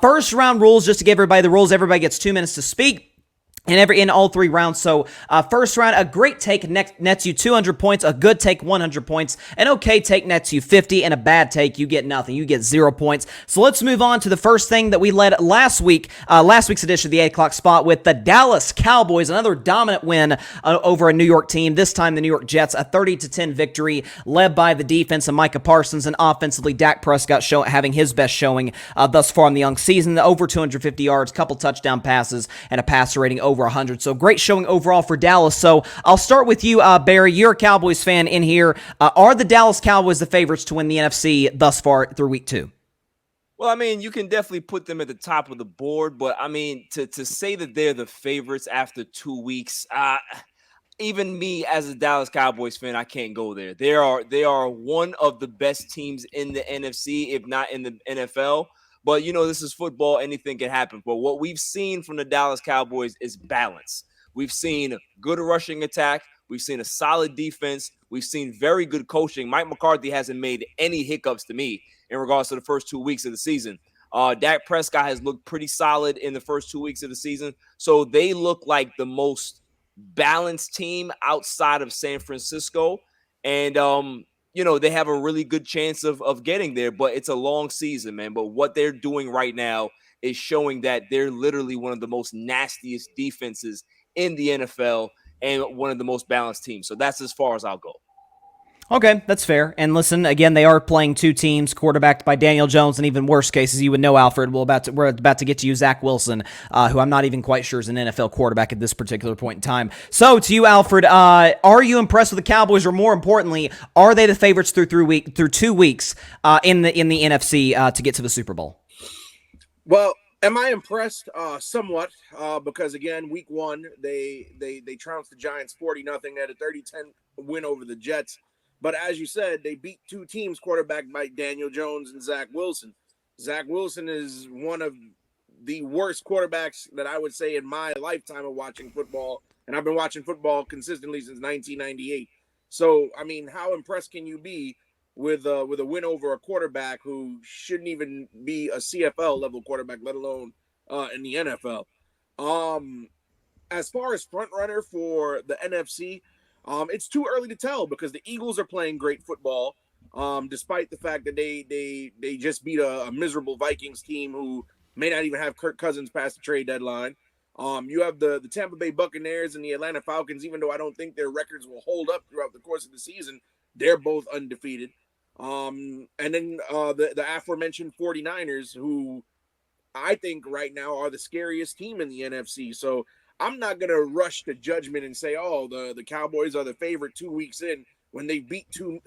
First round rules, just to give everybody the rules. Everybody gets 2 minutes to speak. In all 3 rounds. So first round, a great take nets you 200 points, a good take 100 points, an okay take nets you 50, and a bad take you get nothing. You get 0 points. So let's move on to the first thing that we led last week's edition of the 8 o'clock spot with the Dallas Cowboys, another dominant win over a New York team. This time the New York Jets, a 30-10 victory led by the defense of Micah Parsons, and offensively Dak Prescott having his best showing thus far in the young season. Over 250 yards, couple touchdown passes, and a passer rating over 100. So great showing overall for Dallas. So I'll start with you, Barry. You're a Cowboys fan in here. Are the Dallas Cowboys the favorites to win the NFC thus far through week 2? Well, I mean, you can definitely put them at the top of the board, but I mean, to say that they're the favorites after 2 weeks, even me as a Dallas Cowboys fan, I can't go there. They are one of the best teams in the NFC, if not in the NFL. But, this is football. Anything can happen. But what we've seen from the Dallas Cowboys is balance. We've seen good rushing attack. We've seen a solid defense. We've seen very good coaching. Mike McCarthy hasn't made any hiccups to me in regards to the first 2 weeks of the season. Dak Prescott has looked pretty solid in the first 2 weeks of the season. So they look like the most balanced team outside of San Francisco. And, they have a really good chance of getting there, but it's a long season, man. But what they're doing right now is showing that they're literally one of the most nastiest defenses in the NFL and one of the most balanced teams. So that's as far as I'll go. Okay, that's fair. And listen, again, they are playing 2 teams, quarterbacked by Daniel Jones, and even worse cases, you would know, Alfred, we're about to get to you, Zach Wilson, who I'm not even quite sure is an NFL quarterback at this particular point in time. So, to you, Alfred, are you impressed with the Cowboys, or more importantly, are they the favorites through 2 weeks in the NFC to get to the Super Bowl? Well, am I impressed? Somewhat, because again, week 1, they trounced the Giants 40-0. They had a 30-10 win over the Jets. But as you said, they beat 2 teams quarterbacked by Daniel Jones and Zach Wilson. Zach Wilson is one of the worst quarterbacks that I would say in my lifetime of watching football. And I've been watching football consistently since 1998. So, I mean, how impressed can you be with a win over a quarterback who shouldn't even be a CFL level quarterback, let alone in the NFL? As far as front runner for the NFC, it's too early to tell because the Eagles are playing great football, despite the fact that they just beat a miserable Vikings team who may not even have Kirk Cousins past the trade deadline. You have the Tampa Bay Buccaneers and the Atlanta Falcons, even though I don't think their records will hold up throughout the course of the season, they're both undefeated. And then the aforementioned 49ers, who I think right now are the scariest team in the NFC. So I'm not going to rush to judgment and say, oh, the Cowboys are the favorite 2 weeks in when they beat 2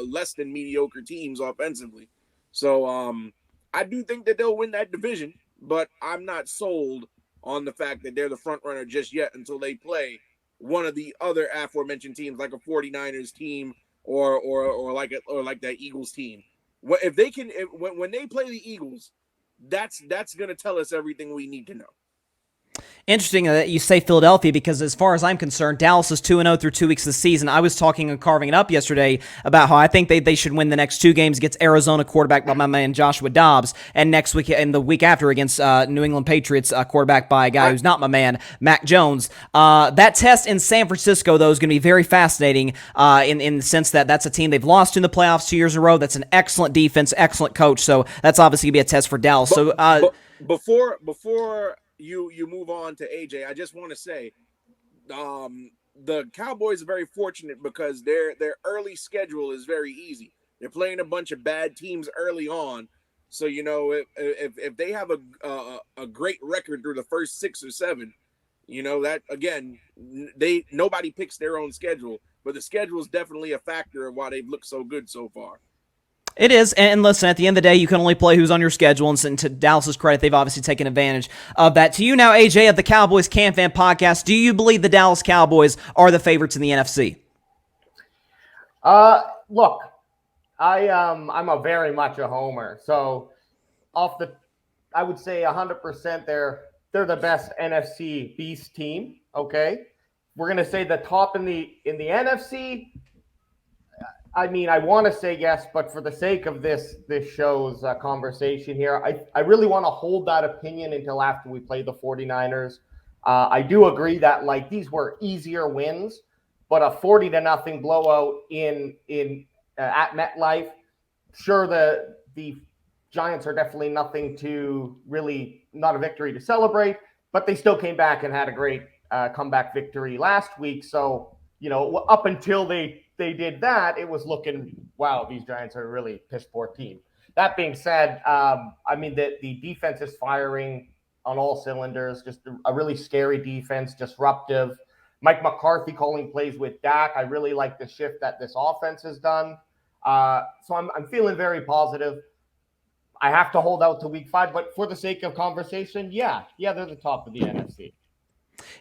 less than mediocre teams offensively. So I do think that they'll win that division, but I'm not sold on the fact that they're the front runner just yet until they play one of the other aforementioned teams like a 49ers team or like that Eagles team. If they can, when they play the Eagles, that's going to tell us everything we need to know. Interesting that you say Philadelphia, because as far as I'm concerned, Dallas is 2-0 through 2 weeks of the season. I was talking and carving it up yesterday about how I think they should win the next 2 games against Arizona, quarterback by my man Joshua Dobbs, and next week and the week after against New England Patriots, quarterback by a guy who's not my man, Mac Jones. That test in San Francisco, though, is going to be very fascinating in the sense that that's a team they've lost in the playoffs 2 years in a row. That's an excellent defense, excellent coach. So that's obviously going to be a test for Dallas. Before you move on to AJ, I just want to say the Cowboys are very fortunate because their early schedule is very easy. They're playing a bunch of bad teams early on. So, if they have a great record through the first 6 or 7, that again, nobody picks their own schedule, but the schedule is definitely a factor of why they've looked so good so far. It is, and listen, at the end of the day, you can only play who's on your schedule, and to Dallas's credit, they've obviously taken advantage of that. To you now, AJ, of the Cowboys Can Fan Podcast, do you believe the Dallas Cowboys are the favorites in the NFC? Look, I'm a very much a homer, so I would say 100% they're the best NFC Beast team. Okay, we're gonna say the top in the NFC. I mean, I want to say yes, but for the sake of this show's conversation here, I really want to hold that opinion until after we play the 49ers. I do agree that like these were easier wins, but a 40-0 blowout in at MetLife, sure the Giants are definitely not a victory to celebrate, but they still came back and had a great comeback victory last week. So, up until they did that, it was looking, wow, these Giants are a really piss poor team. That being said, I mean, the defense is firing on all cylinders, just a really scary defense, disruptive. Mike McCarthy calling plays with Dak. I really like the shift that this offense has done. So I'm feeling very positive. I have to hold out to week 5, but for the sake of conversation, yeah, they're the top of the NFC.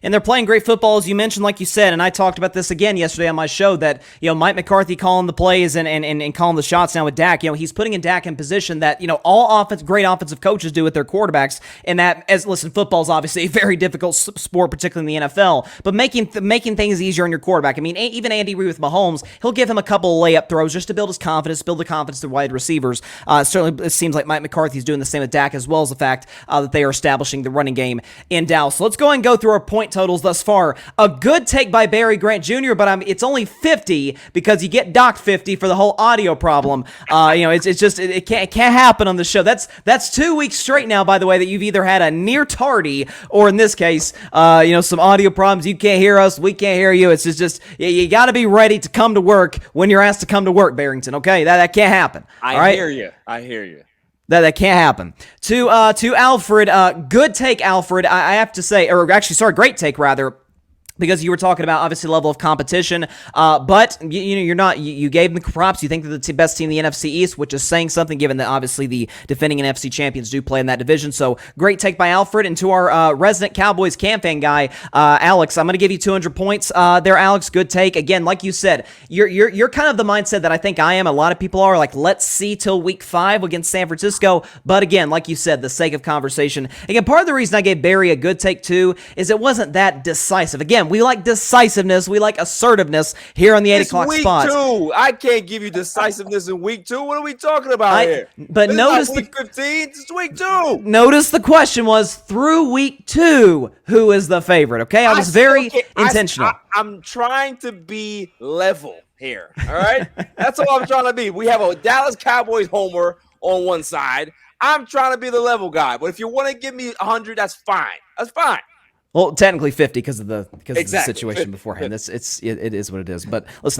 And they're playing great football, as you mentioned, like you said, and I talked about this again yesterday on my show, that, Mike McCarthy calling the plays and calling the shots now with Dak, he's putting in Dak in position that, all great offensive coaches do with their quarterbacks, and that, football's obviously a very difficult sport, particularly in the NFL, but making things easier on your quarterback. I mean, even Andy Reid with Mahomes, he'll give him a couple of layup throws just to build his confidence, build the confidence of wide receivers. Certainly, it seems like Mike McCarthy's doing the same with Dak, as well as the fact that they are establishing the running game in Dallas. So let's go through our point totals thus far. A good take by Barry Grant Jr., but it's only 50 because you get docked 50 for the whole audio problem. It's just it can't happen on the show. That's 2 weeks straight now, by the way, that you've either had a near tardy or, in this case, some audio problems. You can't hear us, we can't hear you. It's just you got to be ready to come to work when you're asked to come to work, Barrington. Okay, that can't happen. I hear you. That can't happen. To Alfred, good take, Alfred. I have to say, or actually, sorry, great take rather. Because you were talking about, obviously, level of competition, but you're not. You gave them props. You think they're the best team in the NFC East, which is saying something, given that obviously the defending NFC champions do play in that division. So great take by Alfred. And to our resident Cowboys Cam fan guy, Alex, I'm going to give you 200 points there, Alex. Good take. Again, like you said, you're kind of the mindset that I think I am. A lot of people are like, let's see till week 5 against San Francisco. But again, like you said, the sake of conversation. Again, part of the reason I gave Barry a good take too is it wasn't that decisive. Again, we like decisiveness. We like assertiveness here on the 8 o'clock spot. Week 2. I can't give you decisiveness in week 2. What are we talking about here? But notice week 15. It's week 2. Notice the question was through week 2, who is the favorite? Okay, I was very intentional. I'm trying to be level here. All right, that's all I'm trying to be. We have a Dallas Cowboys homer on one side. I'm trying to be the level guy. But if you want to give me 100, that's fine. That's fine. Well, technically 50 because of the situation 50. beforehand. It is what it is. But listen.